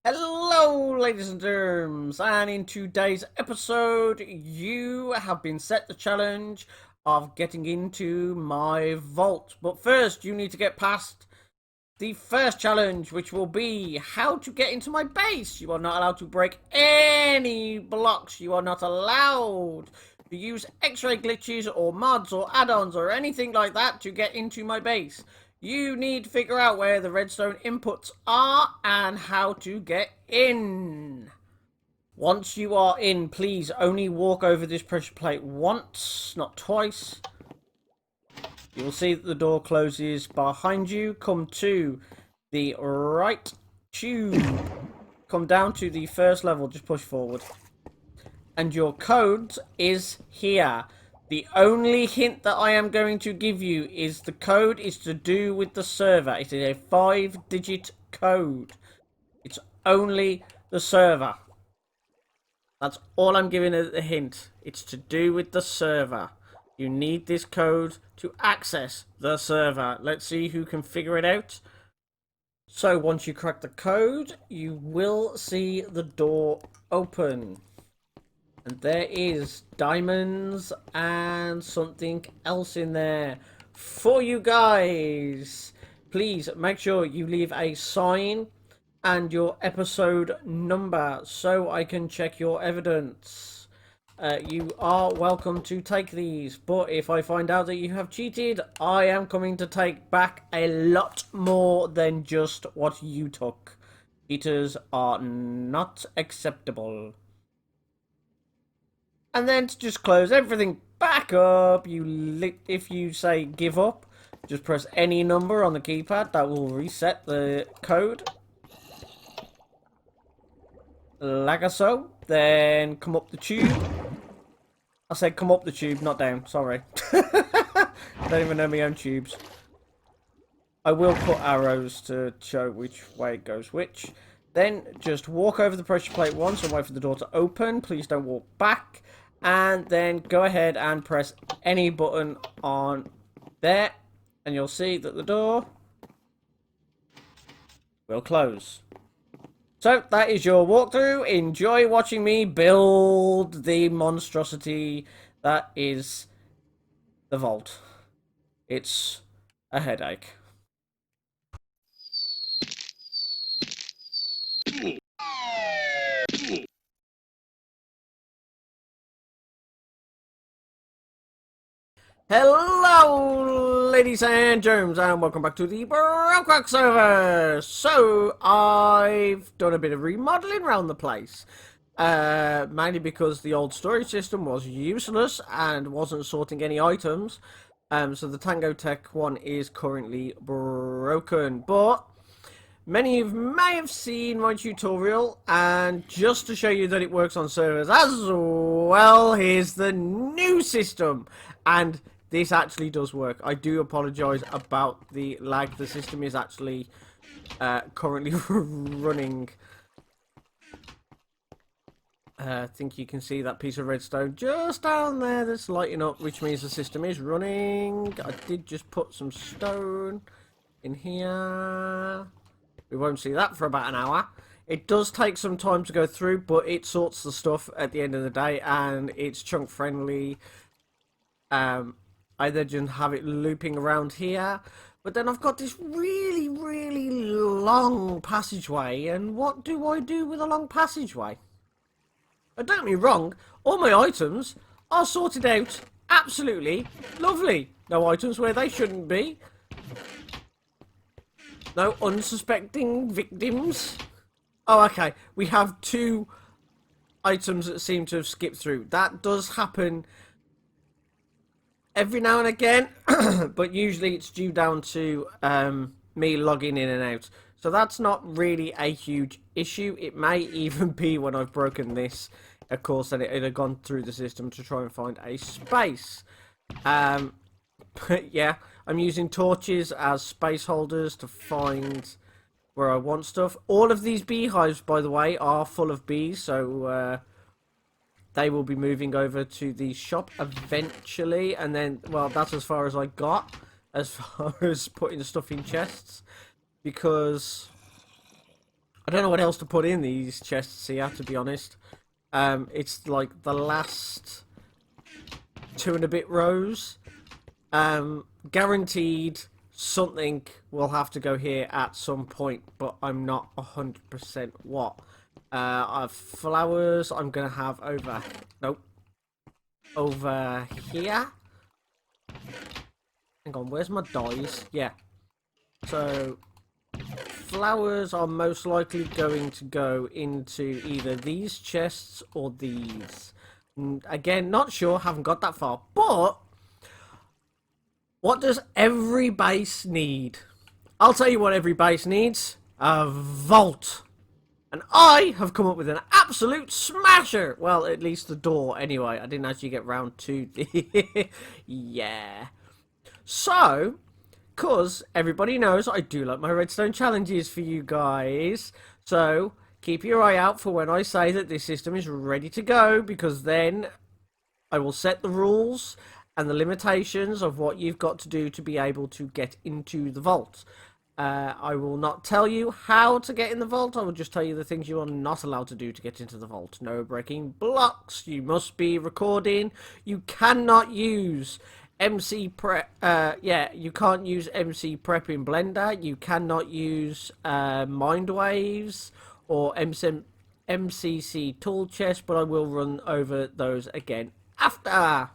Hello, ladies and germs, and in today's episode, you have been set the challenge of getting into my vault. But first, you need to get past the first challenge, which will be how to get into my base. You are not allowed to break any blocks. You are not allowed to use X-ray glitches or mods or add-ons or anything like that to get into my base. You need to figure out where the redstone inputs are and how to get in. Once you are in, please only walk over this pressure plate once, not twice. You will see that the door closes behind you. Come to the right tube. Come down to the first level, just push forward. And your code is here. The only hint that I am going to give you is the code is to do with the server. It is a 5-digit code. It's only the server. That's all I'm giving as a hint. It's to do with the server. You need this code to access the server. Let's see who can figure it out. So once you crack the code, you will see the door open. And there is diamonds and something else in there for you guys. Please make sure you leave a sign and your episode number so I can check your evidence. You are welcome to take these, but if I find out that you have cheated, I am coming to take back a lot more than just what you took. Cheaters are not acceptable. And then to just close everything back up, if you say give up, just press any number on the keypad. That will reset the code. Like so. Then come up the tube. I said come up the tube, not down. Sorry. Don't even know my own tubes. I will put arrows to show which way it goes which. Then just walk over the pressure plate once and wait for the door to open. Please don't walk back. And then go ahead and press any button on there. And you'll see that the door will close. So that is your walkthrough. Enjoy watching me build the monstrosity that is the vault. It's a headache. Hello, ladies and germs, and welcome back to the Brokerock server. So, I've done a bit of remodeling around the place. Mainly because the old storage system was useless and wasn't sorting any items. So the Tango Tech one is currently broken. But many of you may have seen my tutorial, and just to show you that it works on servers as well, here's the new system. And this actually does work. I do apologise about the lag. The system is actually currently running. I think you can see that piece of redstone just down there that's lighting up, which means the system is running. I did just put some stone in here. We won't see that for about an hour. It does take some time to go through, but it sorts the stuff at the end of the day, and it's chunk friendly. I then just have it looping around here, but then I've got this really long passageway, and what do I do with a long passageway? Don't get me wrong, all my items are sorted out absolutely lovely. No items where they shouldn't be. No unsuspecting victims. Oh, okay. We have 2 items that seem to have skipped through. That does happen every now and again, but usually it's due down to me logging in and out. So that's not really a huge issue. It may even be when I've broken this, of course, that it had gone through the system to try and find a space. But yeah, I'm using torches as space holders to find where I want stuff. All of these beehives, by the way, are full of bees, so they will be moving over to the shop eventually. And then, well, that's as far as I got, as far as putting stuff in chests, because I don't know what else to put in these chests here, to be honest. It's like the last 2 and a bit rows. Guaranteed something will have to go here at some point, but I'm not 100% what. Flowers I'm gonna have over... Nope. Over here. Hang on, where's my dies? Yeah. So, flowers are most likely going to go into either these chests or these. Again, not sure, haven't got that far. But, what does every base need? I'll tell you what every base needs. A vault. And I have come up with an absolute smasher. Well, at least the door, anyway. I didn't actually get round to the... yeah. So, because everybody knows I do like my redstone challenges for you guys. So, keep your eye out for when I say that this system is ready to go. Because then I will set the rules and the limitations of what you've got to do to be able to get into the vault. I will not tell you how to get in the vault. I will just tell you the things you are not allowed to do to get into the vault. No breaking blocks. You must be recording. You cannot use MC Prep. You can't use MC Prep in Blender. You cannot use Mind Waves or MCC Tool Chest, but I will run over those again after.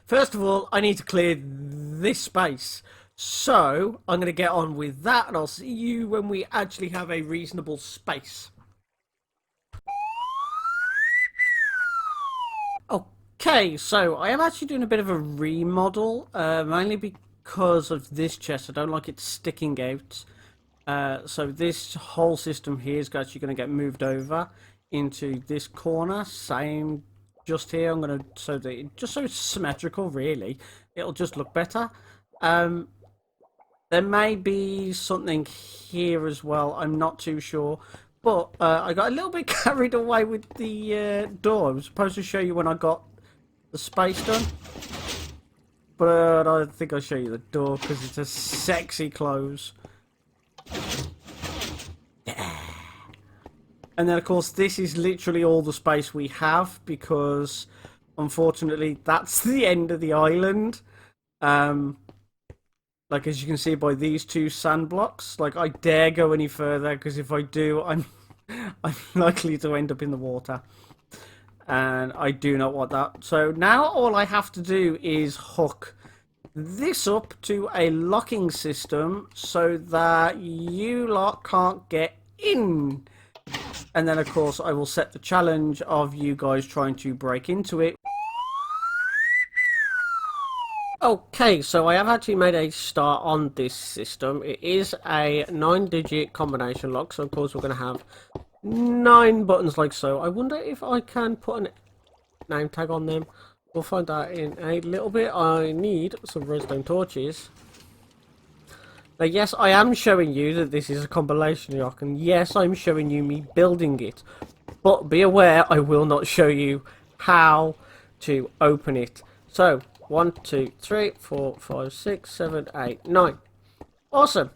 First of all, I need to clear this space. So, I'm going to get on with that, and I'll see you when we actually have a reasonable space. Okay, so I am actually doing a bit of a remodel, mainly because of this chest. I don't like it sticking out. So this whole system here is actually going to get moved over into this corner. Same just here. I'm going to, so that just so it's symmetrical, really. It'll just look better. There may be something here as well. I'm not too sure. But I got a little bit carried away with the door. I was supposed to show you when I got the space done. But I think I'll show you the door because it's a sexy close. Yeah. And then, of course, this is literally all the space we have because, unfortunately, that's the end of the island. Like, as you can see by these 2 sand blocks, like, I dare go any further, because if I do, I'm likely to end up in the water. And I do not want that. So now all I have to do is hook this up to a locking system so that you lot can't get in. And then, of course, I will set the challenge of you guys trying to break into it. Okay, so I have actually made a start on this system. It is a 9-digit combination lock, so of course we're going to have 9 buttons like so. I wonder if I can put a name tag on them. We'll find out in a little bit. I need some redstone torches. Now, yes, I am showing you that this is a combination lock, and yes, I'm showing you me building it. But be aware, I will not show you how to open it. So, 1, 2, 3, 4, 5, 6, 7, 8, 9. Awesome.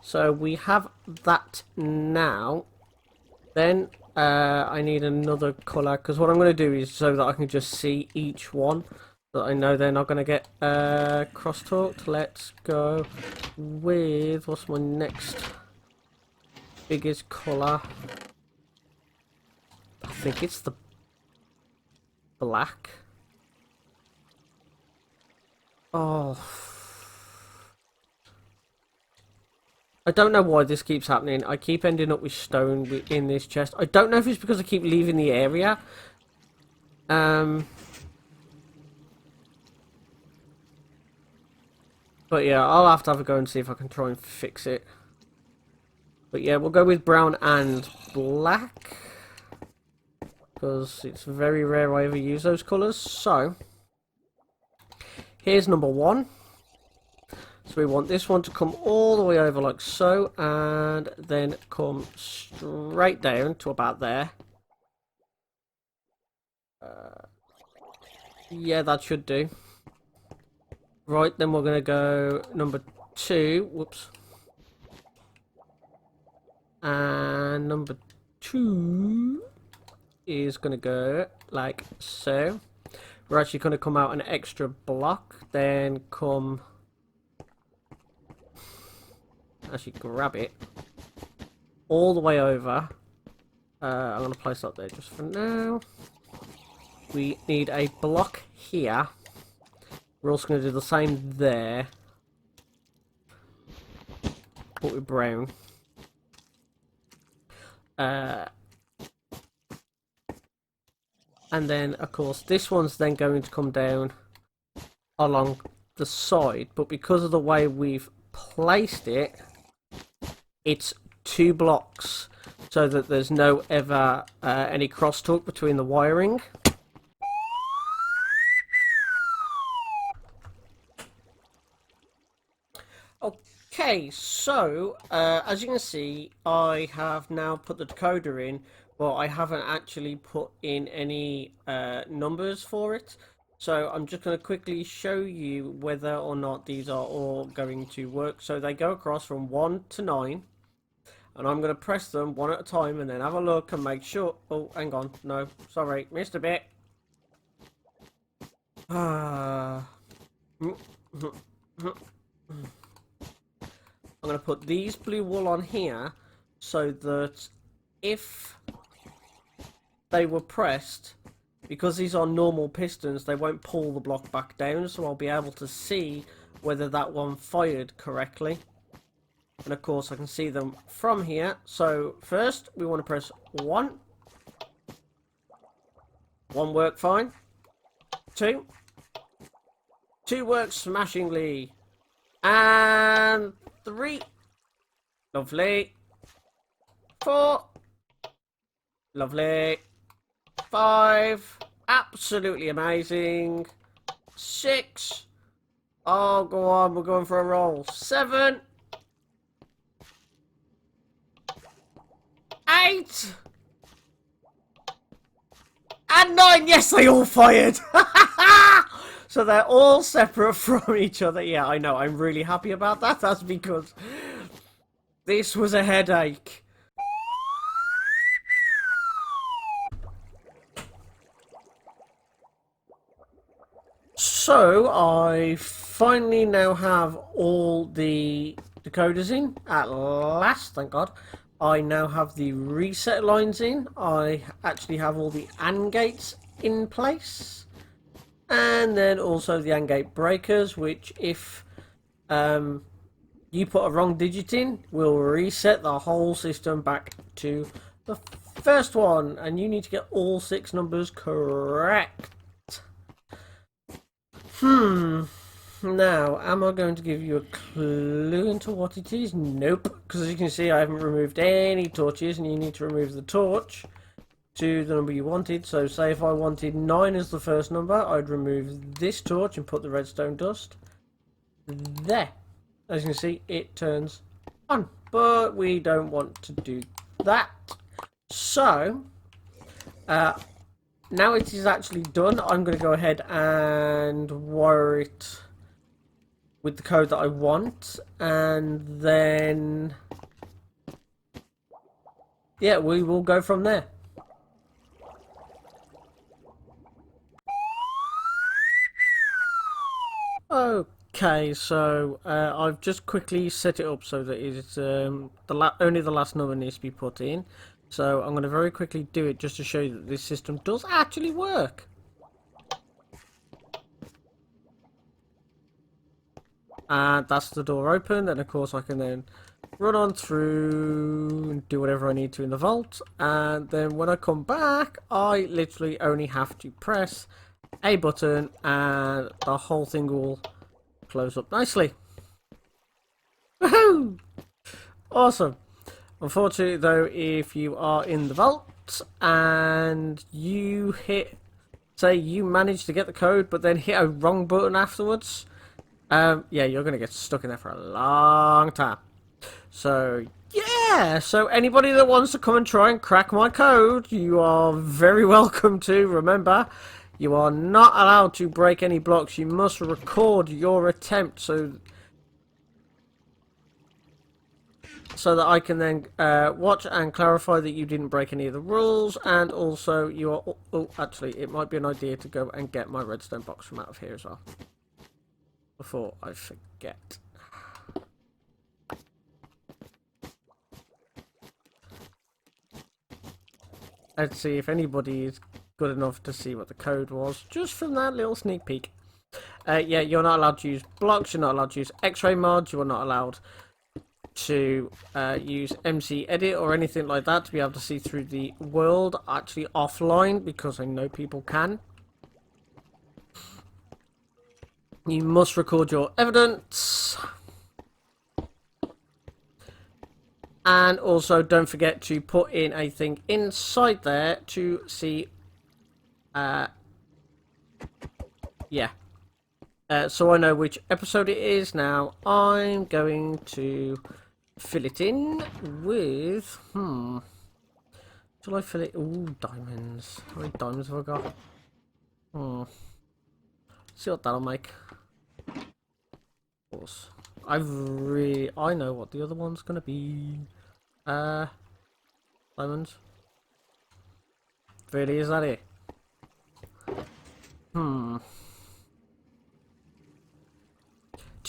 So we have that now. Then I need another colour, because what I'm going to do is so that I can just see each one, that I know they're not going to get crosstalked. Let's go with, what's my next biggest colour? I think it's the black. Oh, I don't know why this keeps happening. I keep ending up with stone in this chest. I don't know if it's because I keep leaving the area. But yeah, I'll have to have a go and see if I can try and fix it. But yeah, we'll go with brown and black, because it's very rare I ever use those colours. So here's number 1. So we want this one to come all the way over like so, and then come straight down to about there. Yeah, that should do. Right, then we're going to go number 2. Whoops. And number 2 is going to go like so. We're actually going to come out an extra block, then come, actually grab it all the way over. I'm going to place that there just for now. We need a block here. We're also going to do the same there, but with brown. And then, of course, this one's then going to come down along the side. But because of the way we've placed it, it's 2 blocks, so that there's no ever any crosstalk between the wiring. Okay, so as you can see, I have now put the decoder in, but I haven't actually put in any numbers for it. So I'm just going to quickly show you whether or not these are all going to work. So they go across from 1 to 9, and I'm going to press them one at a time and then have a look and make sure. Oh, hang on, no, sorry, missed a bit. I'm going to put these blue wool on here so that if they were pressed, because these are normal pistons, they won't pull the block back down, so I'll be able to see whether that one fired correctly. And of course I can see them from here. So first we want to press 1. 1 worked fine. 2. 2 works smashingly. And 3. Lovely. 4. Lovely. 5. Absolutely amazing. 6. Oh, go on. We're going for a roll. 7. 8. And 9. Yes, they all fired. So they're all separate from each other. Yeah, I know. I'm really happy about that. That's because this was a headache. So I finally now have all the decoders in. At last, thank God. I now have the reset lines in. I actually have all the AND gates in place. And then also the AND gate breakers, which if you put a wrong digit in, will reset the whole system back to the first one. And you need to get all 6 numbers correct. Now, am I going to give you a clue into what it is? Nope. Because as you can see, I haven't removed any torches, and you need to remove the torch to the number you wanted. So say if I wanted 9 as the first number, I'd remove this torch and put the redstone dust there. As you can see, it turns on, but we don't want to do that. So now it is actually done, I'm going to go ahead and wire it with the code that I want, and then yeah, we will go from there. Okay, so I've just quickly set it up so that it's only the last number needs to be put in. So I'm going to very quickly do it just to show you that this system does actually work. And that's the door open, and of course I can then run on through and do whatever I need to in the vault. And then when I come back, I literally only have to press a button and the whole thing will close up nicely. Woohoo! Awesome. Unfortunately though, if you are in the vault and you hit, say you manage to get the code but then hit a wrong button afterwards, yeah, you're going to get stuck in there for a long time. So yeah, so anybody that wants to come and try and crack my code, you are very welcome to. Remember, you are not allowed to break any blocks. You must record your attempt. So so that I can then watch and clarify that you didn't break any of the rules, and also you are... Oh, actually, it might be an idea to go and get my redstone box from out of here as well, before I forget. Let's see if anybody is good enough to see what the code was, just from that little sneak peek. Yeah, you're not allowed to use blocks, you're not allowed to use X-ray mods, you are not allowed to use MC Edit or anything like that to be able to see through the world, actually offline, because I know people can. You must record your evidence. And also don't forget to put in a thing inside there to see, yeah. So I know which episode it is now. I'm going to fill it in with, shall I fill it? Ooh, diamonds. How many diamonds have I got? See what that'll make. Of course. I know what the other one's gonna be. Diamonds. Really, is that it? 2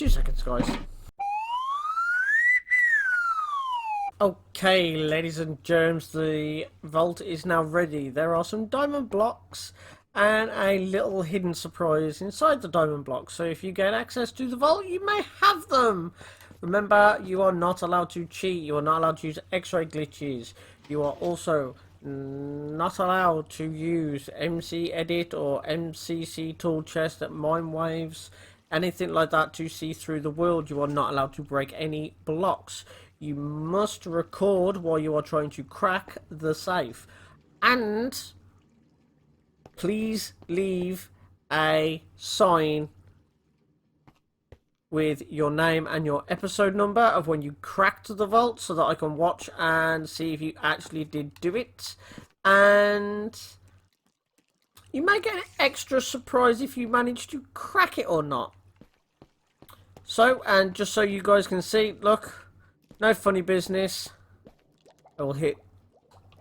seconds, guys. Okay, ladies and germs, the vault is now ready. There are some diamond blocks and a little hidden surprise inside the diamond blocks. So if you get access to the vault, you may have them. Remember, you are not allowed to cheat. You are not allowed to use X-ray glitches. You are also not allowed to use MC Edit or MCC tool chest at mine waves, anything like that to see through the world. You are not allowed to break any blocks. You must record while you are trying to crack the safe. And please leave a sign with your name and your episode number of when you cracked the vault, so that I can watch and see if you actually did do it. And you may get an extra surprise if you manage to crack it or not. So, and just so you guys can see, look, no funny business. I will hit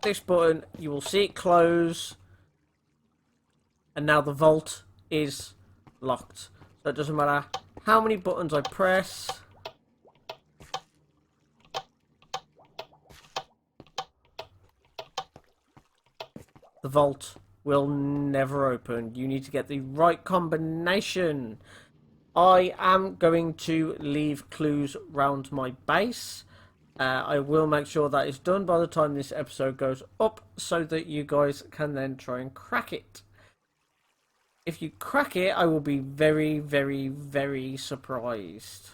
this button, you will see it close, and now the vault is locked. So it doesn't matter how many buttons I press. The vault will never open. You need to get the right combination. I am going to leave clues round my base. I will make sure that is done by the time this episode goes up, so that you guys can then try and crack it. If you crack it, I will be very, very, very surprised.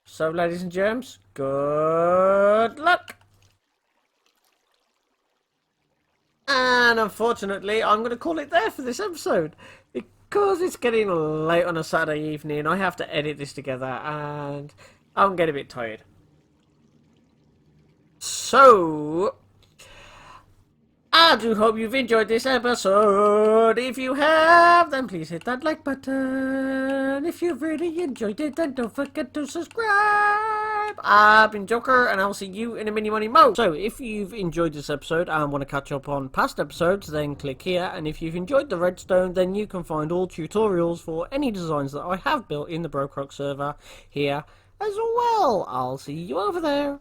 So, ladies and germs, good luck! And unfortunately, I'm going to call it there for this episode, because it's getting late on a Saturday evening. I have to edit this together, and I'm getting a bit tired. So, I do hope you've enjoyed this episode. If you have, then please hit that like button. If you've really enjoyed it, then don't forget to subscribe. I've been Joker, and I'll see you in a mini money mo. So, if you've enjoyed this episode and want to catch up on past episodes, then click here. And if you've enjoyed the redstone, then you can find all tutorials for any designs that I have built in the Brokerock server here as well. I'll see you over there.